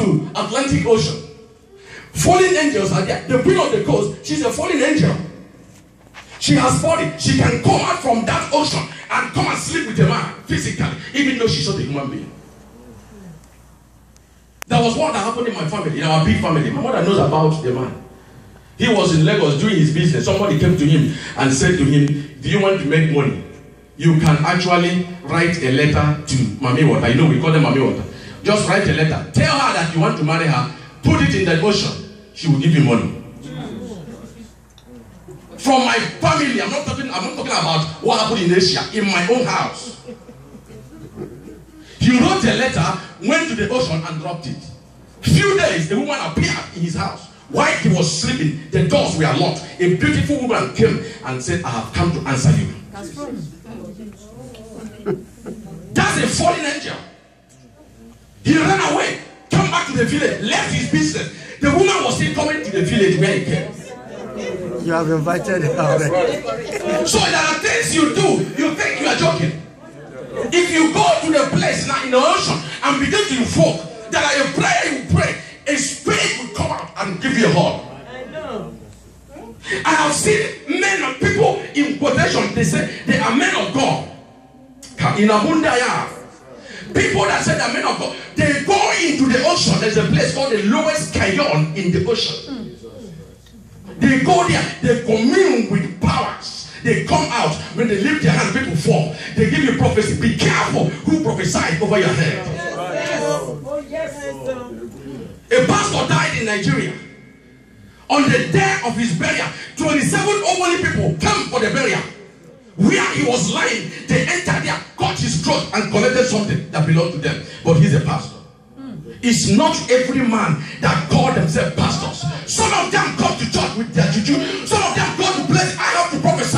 to Atlantic Ocean. Fallen angels are there. The queen of the coast, she's a fallen angel. She has fallen. She can come out from that ocean and come and sleep with a man physically, even though she's not a human being. There was one that happened in my family, in our big family. My mother knows about the man. He was in Lagos doing his business. Somebody came to him and said to him, do you want to make money? You can actually write a letter to Mami Water. You know, we call them Mami Water. Just write a letter. Tell her that you want to marry her. Put it in the ocean. She will give you money. From my family, I'm not talking about what happened in Asia, in my own house. He wrote a letter, went to the ocean and dropped it. Few days, the woman appeared in his house. While he was sleeping, the doors were locked. A beautiful woman came and said, I have come to answer you. That's a fallen angel. He ran away, came back to the village, left his business. The woman was still coming to the village where he came. You have invited her already. So there are things you do, you think you are joking. If you go to the place now in the ocean and begin to invoke, there are a prayer you pray, a spirit will come out and give you a hug. I know. I have seen men and people in quotation, they say they are men of God. In Abundaya, people that say they are men of God, they go into the ocean. There's a place called the lowest canyon in the ocean. They go there, they commune with powers. They come out, when they lift their hands, people fall. They give you prophecy. Be careful who prophesies over your head. Oh, yes. A pastor died in Nigeria. On the day of his burial, 27 elderly people came for the burial. Where he was lying, they entered there, cut his throat, and collected something that belonged to them. But he's a pastor. It's not every man that call themselves pastors. Some of them come to church with their juju. Some of them go to place. I have to prophesy.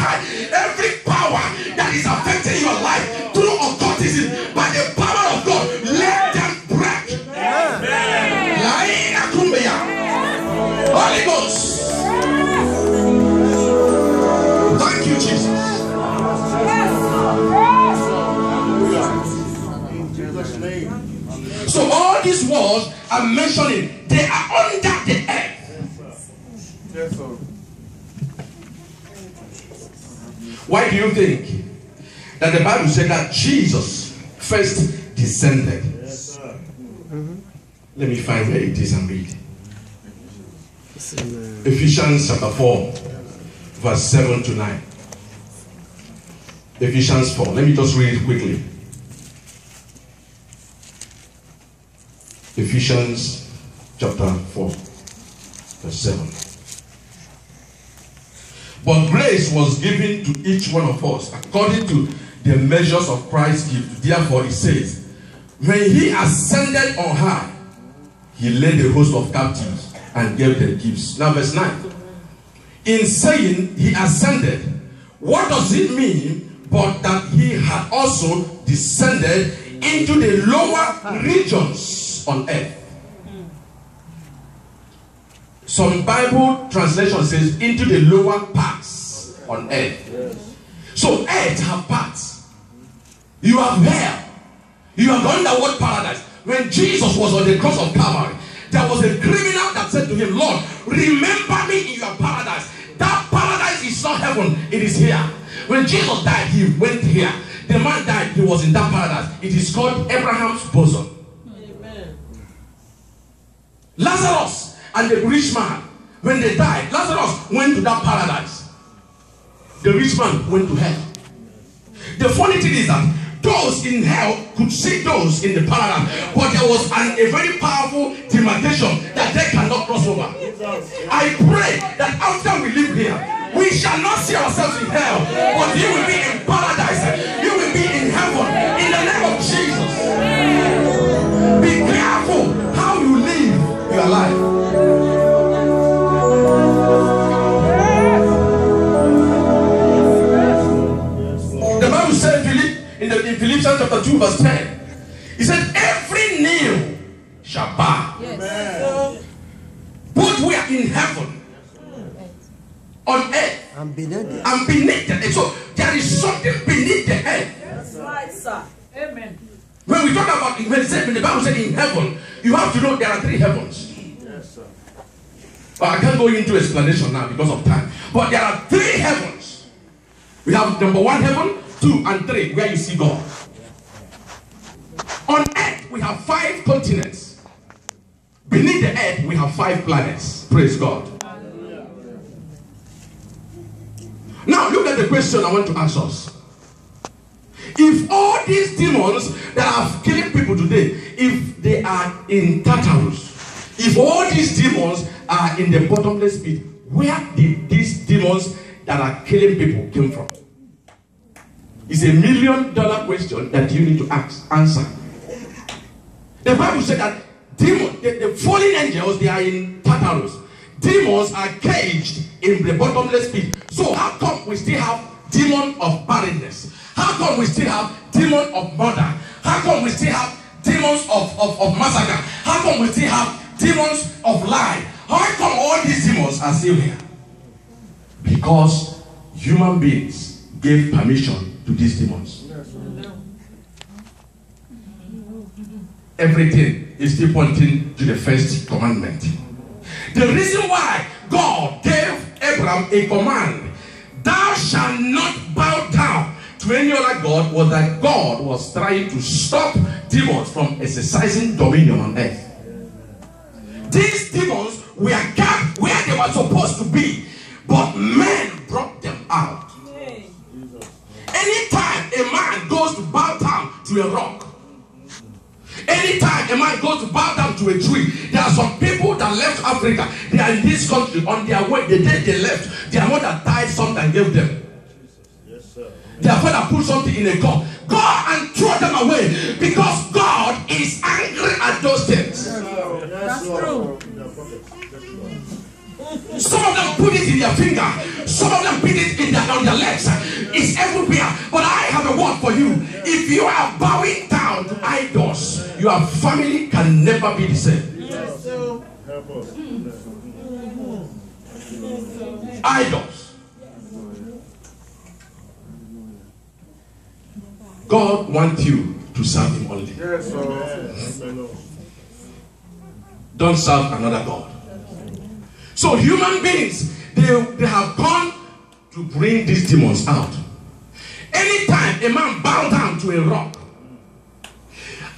Every power that is affecting your life through occultism, by the power of God, let them break. Holy Ghost. Thank you, Jesus. So all these words I'm mentioning, they are under the earth. Yes, sir. Why do you think that the Bible said that Jesus first descended? Yes, sir. Let me find where it is and read. Ephesians chapter 4, verse 7 to 9. Ephesians 4. Let me just read it quickly. Ephesians chapter 4, verse 7. But grace was given to each one of us according to the measures of Christ's gift. Therefore, it says, when he ascended on high, he led a host of captives and gave them gifts. Now, verse 9. In saying he ascended, what does it mean but that he had also descended into the lower regions on earth? Some Bible translation says into the lower parts on earth. Yes. So earth have parts. You have hell. You have the underworld paradise. When Jesus was on the cross of Calvary, there was a criminal that said to him, Lord, remember me in your paradise. That paradise is not heaven, it is here. When Jesus died, he went here. The man died, he was in that paradise. It is called Abraham's bosom. Amen. Lazarus and the rich man, when they died, Lazarus went to that paradise. The rich man went to hell. The funny thing is that those in hell could see those in the paradise, but there was a very powerful demarcation that they cannot cross over. I pray that after we leave here, we shall not see ourselves in hell, but you will be in paradise. You will be in heaven in the name of Jesus. Be careful how you live your life. The Bible said in Philippians chapter 2 verse 10, he said every knee shall bow. Yes. Both we are in heaven, on earth, And beneath it. and beneath the earth. So there is something beneath the earth. That's right, sir. Amen. When we talk about, when the Bible said in heaven, You have to know there are 3 heavens. Yes, sir. But I can't go into explanation now because of time. But there are 3 heavens. We have number 1 heaven, 2 and 3, where you see God. On earth, we have 5 continents. Beneath the earth, we have 5 planets. Praise God. Now, look at the question I want to ask us. If all these demons that are killing people today, if they are in Tartarus, if all these demons are in the bottomless pit, where did these demons that are killing people came from? It's $1 million question that you need to answer. The Bible said that demons, the fallen angels, they are in Tartarus. Demons are caged in the bottomless pit. So how come we still have demon of barrenness? How come we still have demon of murder? How come we still have demons of massacre? How come we still have demons of lie? How come all these demons are still here? Because human beings gave permission to these demons. Everything is still pointing to the first commandment. The reason why God gave Abraham a command, thou shalt not bow down to any other god, was that God was trying to stop demons from exercising dominion on earth. These demons were kept where they were supposed to be, but men brought them out. Anytime a man goes to bow down to a rock, anytime a man goes to bow down to a tree, there are some people that left Africa. They are in this country. On their way, the day they left, their mother died something and gave them. Their father put something in a cup. Go and throw them away, because God is angry at those things. That's true. Some of them put it in their finger. Some of them put it on their legs. It's everywhere. But I have a word for you. If you are bowing down to idols, your family can never be the same. Yes, sir. Idols. God wants you to serve him only. Yes, sir. Don't serve another God. So human beings, they have gone to bring these demons out. Anytime a man bow down to a rock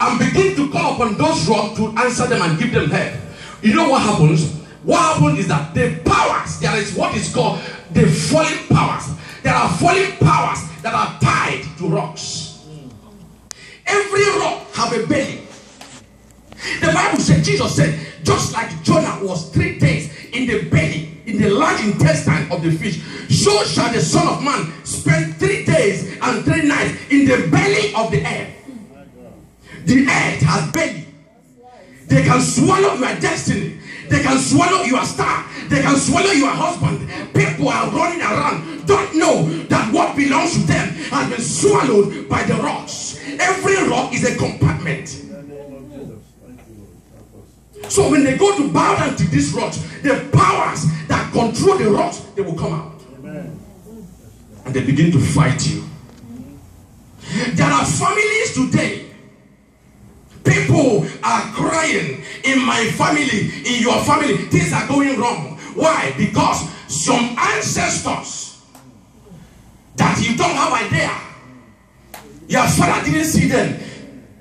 and begin to call upon those rocks to answer them and give them help, you know what happens? What happens is that the powers, there is what is called the falling powers. There are falling powers that are tied to rocks. Every rock have a belly. The Bible said, Jesus said, just like Jonah was 3 days in the belly, in the large intestine of the fish, so shall the Son of Man spend 3 days and 3 nights in the belly of the earth. The earth has belly. They can swallow your destiny. They can swallow your star. They can swallow your husband. People are running around, don't know that what belongs to them has been swallowed by the rocks. Every rock is a compartment. So when they go to bow down to these rocks, the powers that control the rocks, they will come out. And they begin to fight you. There are families today. People are crying, in my family, in your family, things are going wrong. Why? Because some ancestors that you don't have idea. Your father didn't see them.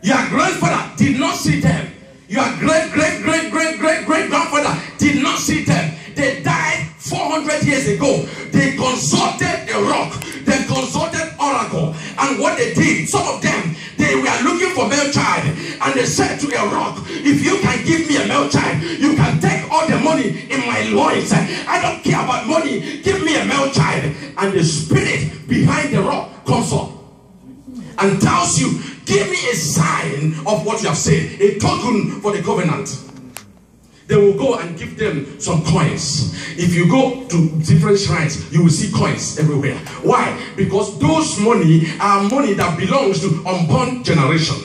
Your grandfather did not see them. Your great-great-great-great-great-grandfather did not see them. They died 400 years ago. They consulted a rock. They consulted oracle. And what they did, some of them, they were looking for male child. And they said to a rock, if you can give me a male child, you can take all the money in my loins. I don't care about money. Give me a male child. And the spirit behind the rock comes up and tells you, give me a sign of what you have said, a token for the covenant. They will go and give them some coins. If you go to different shrines, you will see coins everywhere. Why? Because those money are money that belongs to unborn generation.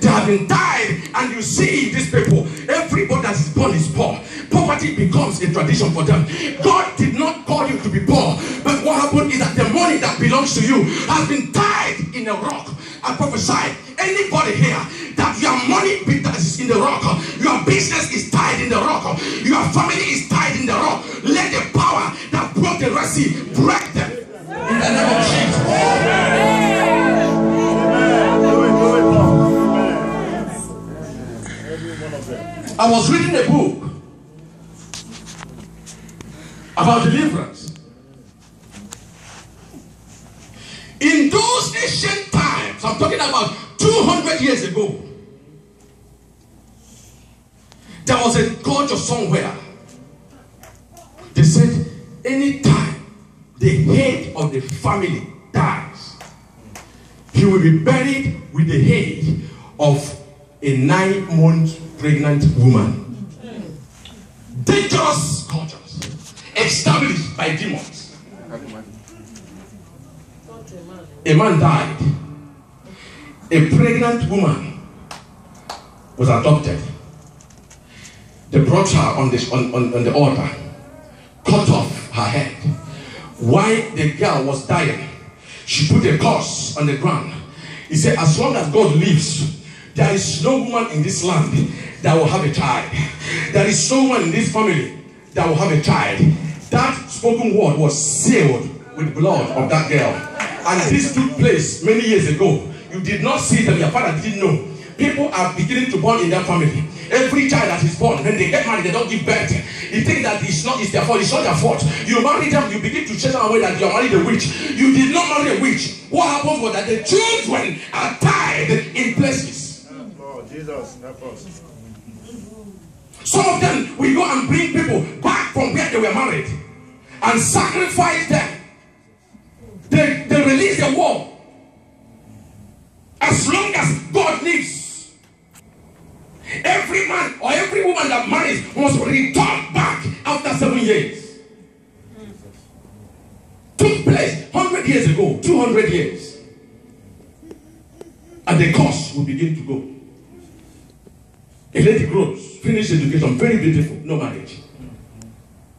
They have been died, and you see these people, everybody that is born is poor. Poverty becomes a tradition for them. God did not call you to be poor, but what happened is that the money that belongs to you has been tied in a rock. I prophesy, anybody here that your money that is in the rock, you business is tied in the rock. Your family is tied in the rock. Let the power that broke the Red Sea break them. In the name of Jesus. I was reading a book about deliverance. In those ancient times, I'm talking about 200 years ago, there was a culture somewhere. They said anytime the head of the family dies, he will be buried with the head of a 9-month pregnant woman. Dangerous cultures established by demons. A man died. A pregnant woman was adopted. They brought her on the altar, cut off her head. While the girl was dying, she put a curse on the ground. He said, as long as God lives, there is no woman in this land that will have a child. There is no one in this family that will have a child. That spoken word was sealed with blood of that girl. And this took place many years ago. You did not see them, your father didn't know. People are beginning to born in their family. Every child that is born, when they get married, they don't give birth. You think that it's their fault. It's not their fault. You marry them, you begin to chase them away that you are married a witch. You did not marry a witch. What happens was that the children are tied in places. Oh, Jesus, help us. Some of them will go and bring people back from where they were married and sacrifice them. They release the war. As long as God lives, every man or every woman that marries must return back after 7 years. Took place 100 years ago, 200 years. And the cost will begin to go. A lady grows, finish education, very beautiful, no marriage.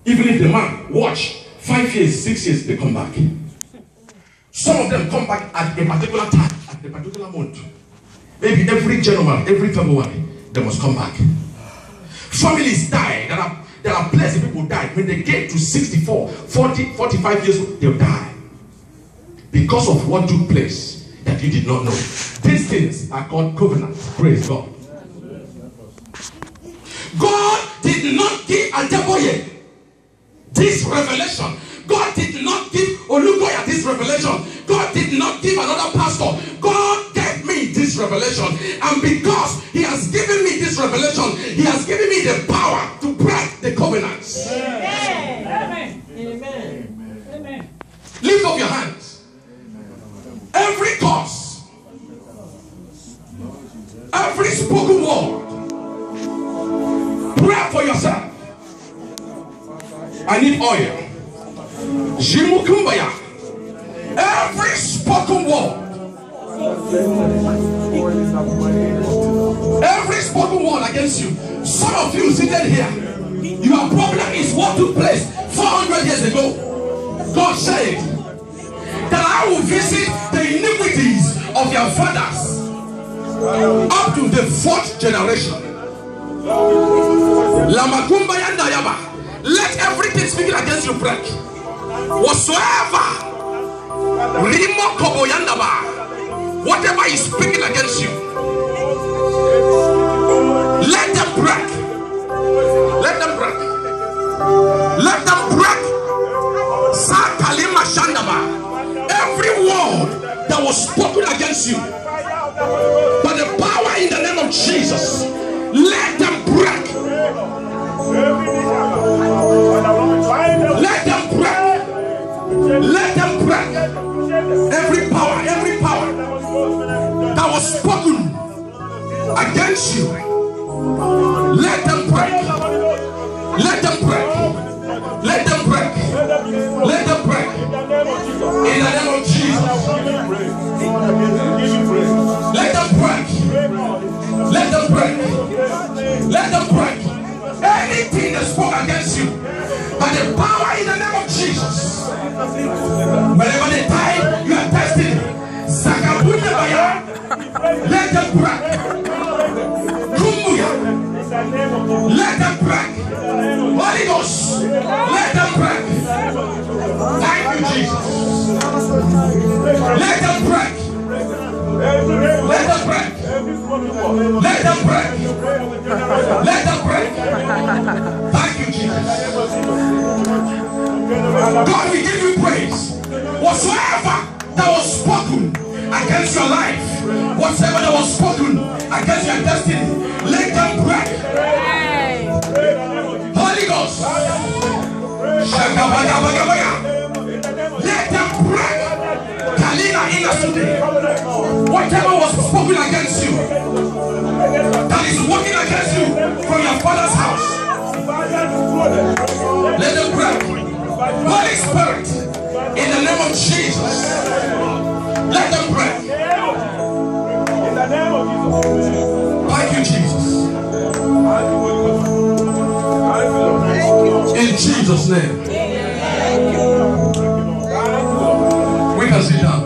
Even if the man watch 5 years, 6 years, they come back. Some of them come back at a particular time, at a particular month. Maybe every January, every February, they must come back. Families die. There are places people die. When they get to 64, 40, 45 years, they'll die. Because of what took place that you did not know. These things are called covenants. Praise God. God did not give Adeboye this revelation. God did not give Olukoya this revelation. God did not give another pastor. God gave me this revelation. And because he has given me this revelation, he has given me the power to break the covenants. Amen. Amen. Amen. Lift up your hands. Every curse, every spoken word, pray for yourself. I need oil. Jimukumbaya. Every spoken word, every spoken word against you. Some of you seated here, your problem is what took place 400 years ago. God said that I will visit the iniquities of your fathers up to the 4th generation. Lamakumbaya Ndayaba. Let everything speaking against you break. Whatsoever whatever is speaking against you, let them break. Let them break. Let them break. Sakalima Shandaba. Every word that was spoken against you, by the power in the name of Jesus, let them break. Let them break. Let them break. Every power that was spoken against you, let them break. Let them break. Let them break. Let them break. In the name of Jesus. Let them break. Let them break. Let them break. Anything that spoke against you, by the power in the name of Jesus. Whenever they die, you are tested. Let them break. Kumbuya. Let them break. Holy Ghost, let them break. Thank you, Jesus. Let them break. Let them break. Let them break. Let them break. Thank you, Jesus. God, we give you praise. Whatsoever that was spoken against your life, whatsoever that was spoken against your destiny, let them break. Holy Ghost, let them break. Kalina today. Whatever was spoken against you, that is working against you from your father's house, let them break. Holy Spirit, in the name of Jesus, let them break. In the name of Jesus. Thank you, Jesus. In Jesus' name. We can sit down.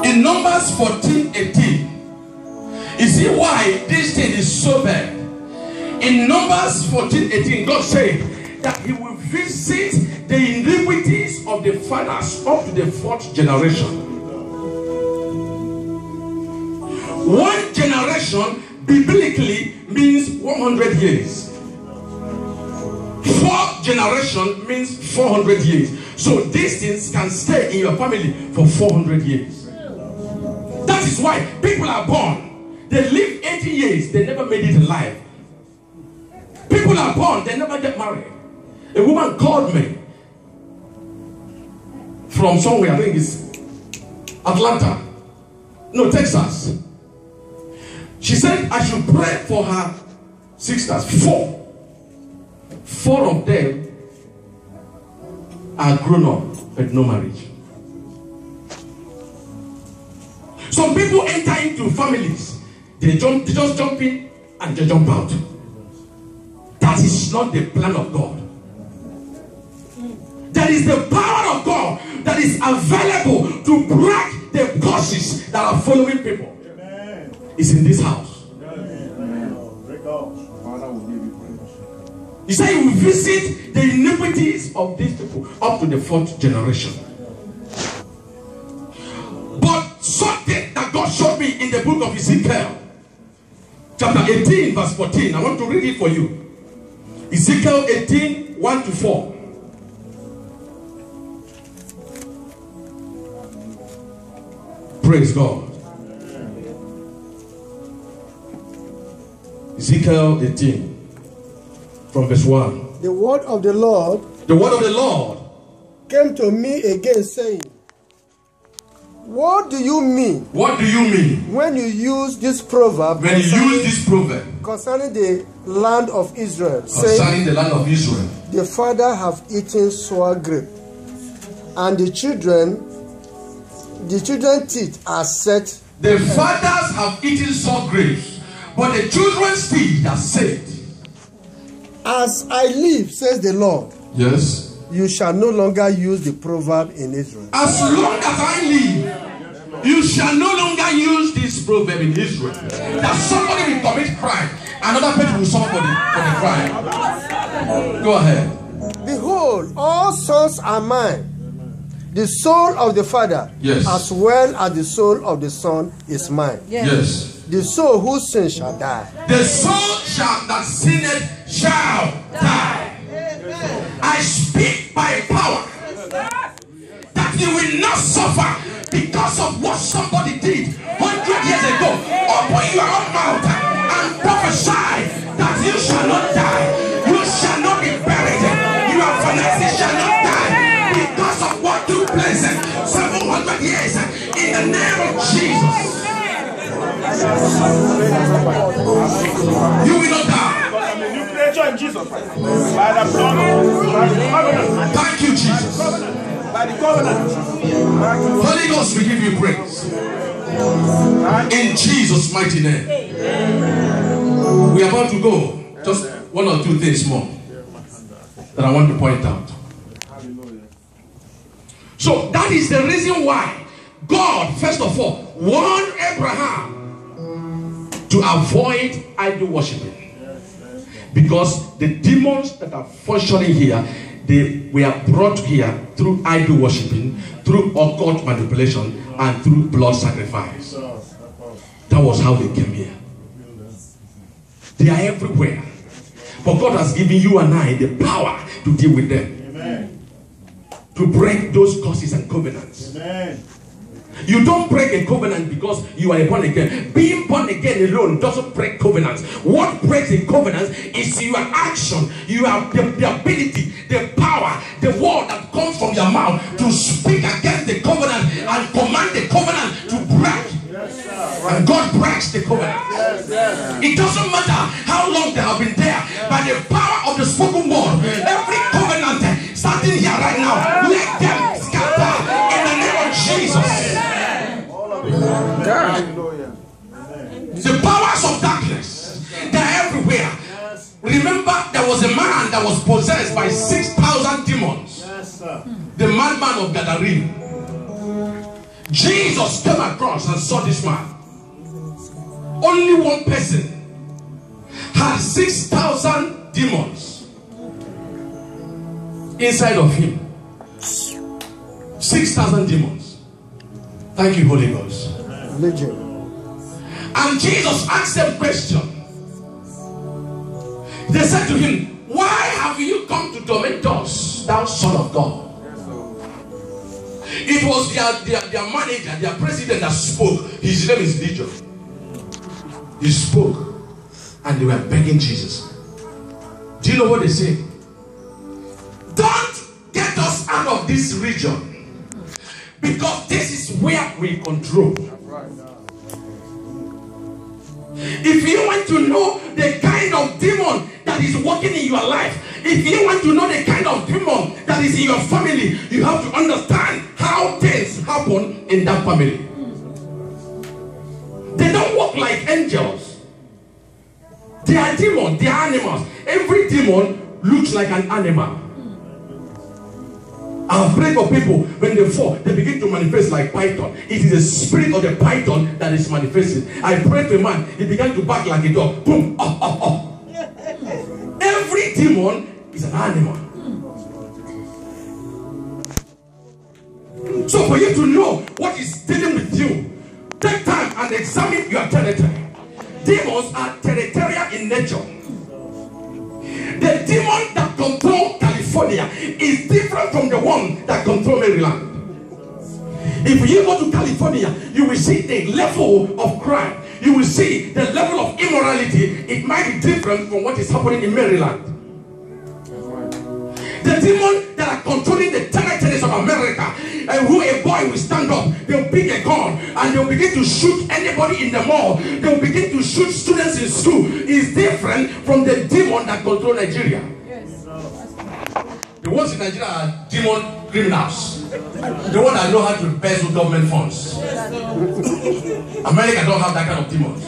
In Numbers 14:18, you see why this thing is so bad. In Numbers 14:18, God said that He will visit the iniquities of the fathers up to the 4th generation. One generation biblically means 100 years. 4th generation means 400 years. So these things can stay in your family for 400 years. That is why people are born. They live 80 years. They never made it alive. People are born. They never get married. A woman called me from somewhere. I think it's Atlanta. No, Texas. She said I should pray for her sisters. 4 of them are grown up but no marriage. Some people enter into families, they just jump in and they jump out. That is not the plan of God. There is the power of God that is available to break the curses that are following people. It's in this house. He said he will visit the iniquities of these people up to the 4th generation. But something that God showed me in the book of Ezekiel, chapter 18, verse 14. I want to read it for you. Ezekiel 18, 1-4. Praise God. Ezekiel 18. From verse 1. The word of the Lord came to me again, saying, what do you mean? What do you mean? When you use this proverb concerning the land of Israel, concerning the land of Israel, the father have eaten sour grape, and the children's teeth are set. The fathers have eaten sour grapes, but the children's teeth are set. As I live, says the Lord, yes, you shall no longer use the proverb in Israel. As long as I live, you shall no longer use this proverb in Israel. That somebody will commit crime, another person will suffer for the crime. Go ahead. Behold, all sons are mine. The soul of the father, yes, as well as the soul of the son is mine. Yes. The soul whose sin shall die. The soul that sinned shall die. I speak by power that you will not suffer because of what somebody did 100 years ago. Open your own mouth and prophesy that you shall not die. You shall not be buried. Your finances shall not die because of what took place 700 years in the name of Jesus. You will not die. In Jesus Christ. By the blood of thank you, Jesus. By the covenant. Holy Ghost, we give you praise. In Jesus' mighty name. We are about to go. Just 1 or 2 things more that I want to point out. So that is the reason why God, first of all, warned Abraham to avoid idol worshiping. Because the demons that are functioning here, they were brought here through idol worshiping, through occult manipulation, and through blood sacrifice. That was how they came here. They are everywhere. But God has given you and I the power to deal with them. Amen. To break those curses and covenants. Amen. You don't break a covenant because you are born again. Being born again alone doesn't break covenants. What breaks a covenant is your action. You have the ability, the power, the word that comes from your mouth to speak against the covenant and command the covenant to break. And God breaks the covenant. It doesn't matter how long they have been there. By the power of the spoken word, every covenant starting here right now, let them scatter in the name of Jesus. The powers of darkness, they're everywhere. Remember, there was a man that was possessed by 6,000 demons. The madman of Gadarene. Jesus came across and saw this man. Only one person had 6,000 demons inside of him. 6,000 demons. Thank you, Holy Ghost. And Jesus asked them a question. They said to him, why have you come to torment us, thou Son of God? It was their manager, their president that spoke. His name is Legion. He spoke and they were begging Jesus. Do you know what they say? Don't get us out of this region, because this is where we control. If you want to know the kind of demon that is working in your life, if you want to know the kind of demon that is in your family, you have to understand how things happen in that family. They don't work like angels. They are demons, they are animals. Every demon looks like an animal. I've prayed for people, when they fall, they begin to manifest like python. It is the spirit of the python that is manifesting. I prayed for a man, he began to bark like a dog. Boom, up, up, up. Every demon is an animal. So for you to know what is dealing with you, take time and examine your territory. Demons are territorial in nature. The demon that controls California is different from the one that controls Maryland. If you go to California, you will see the level of crime. You will see the level of immorality. It might be different from what is happening in Maryland. The demon that are controlling the territories of America, and who a boy will stand up, they'll pick a gun and they'll begin to shoot anybody in the mall. They'll begin to shoot students in school. Is different from the demon that control Nigeria. Yes. The ones in Nigeria are demon criminals. The ones that know how to embezzle government funds. America don't have that kind of demons.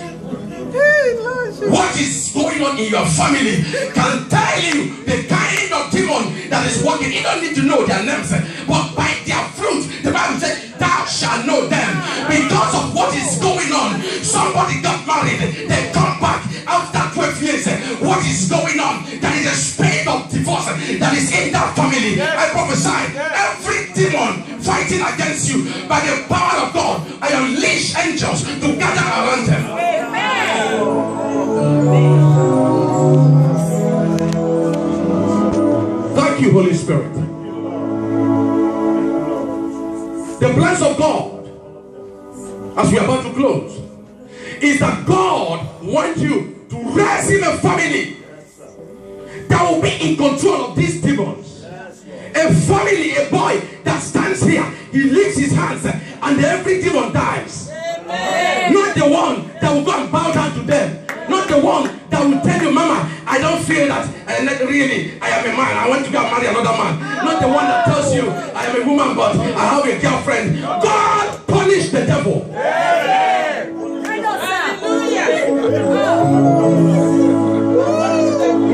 What is going on in your family can tell you the kind of demon that is working. You don't need to know their names, but by their fruit, the Bible says, thou shalt know them. Because of what is going on, somebody got married, they come back after 12 years. What is going on? There is a spirit of divorce that is in that family. I prophesy, every demon fighting against you, by the power of God, I unleash angels to gather around them. Thank you, Holy Spirit. The plans of God, as we are about to close, is that God wants you to raise him a family that will be in control of these demons. A family, a boy that stands here, he lifts his hands and every demon dies. Not the one that will go and bow down to them. Not the one that will tell you, Mama, I don't feel that. Really, I am a man. I want to go and marry another man. Not the one that tells you, I am a woman, but I have a girlfriend. God punish the devil.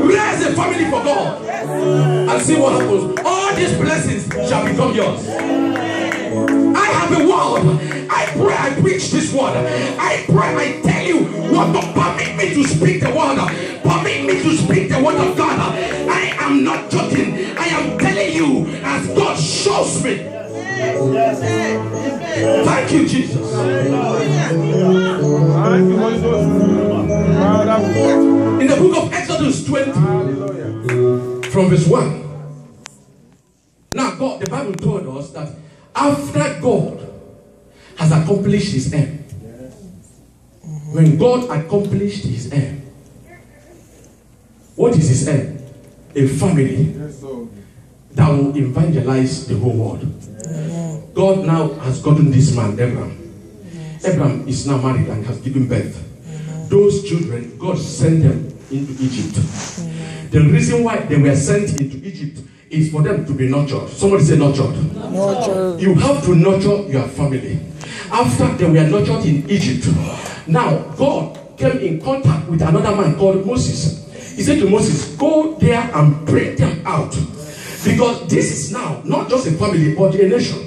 Raise a family for God and see what happens. All these blessings shall become yours. I have a word. I pray I preach this word. I pray I tell you want to permit me to speak the word. Permit me to speak the word of God. I am not joking. I am telling you as God shows me. Thank you, Jesus. In the book of Exodus 20, from verse 1. Now, God, the Bible told us that after God has accomplished his aim, when God accomplished his aim, what is his aim? A family that will evangelize the whole world. God now has gotten this man, Abraham. Abraham is now married and has given birth. Those children, God sent them into Egypt. The reason why they were sent into Egypt is for them to be nurtured. Somebody say nurtured. Nurtured. You have to nurture your family. After they were nurtured in Egypt, now God came in contact with another man called Moses. He said to Moses, go there and bring them out. Because this is now not just a family but a nation.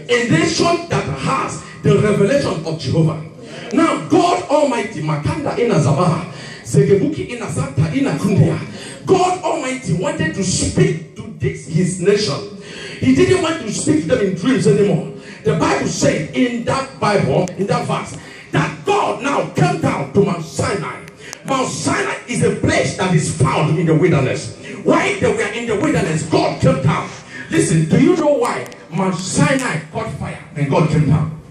A nation that has the revelation of Jehovah. Now God Almighty, Makanda ina Zabaha, Segebuki ina Santa ina Kundia, God Almighty wanted to speak to this his nation. He didn't want to speak to them in dreams anymore. The Bible said in that Bible, in that verse, that God now came down to Mount Sinai. Mount Sinai is a place that is found in the wilderness. While they were in the wilderness, God came down. Listen, do you know why Mount Sinai caught fire and God came down?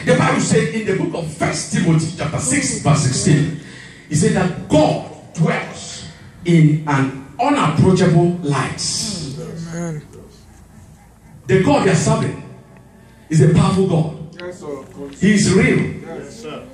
The Bible said in the book of 1 Timothy chapter 6 verse 16, he said that God dwells in an unapproachable light. The God they are serving is a powerful God. He is real.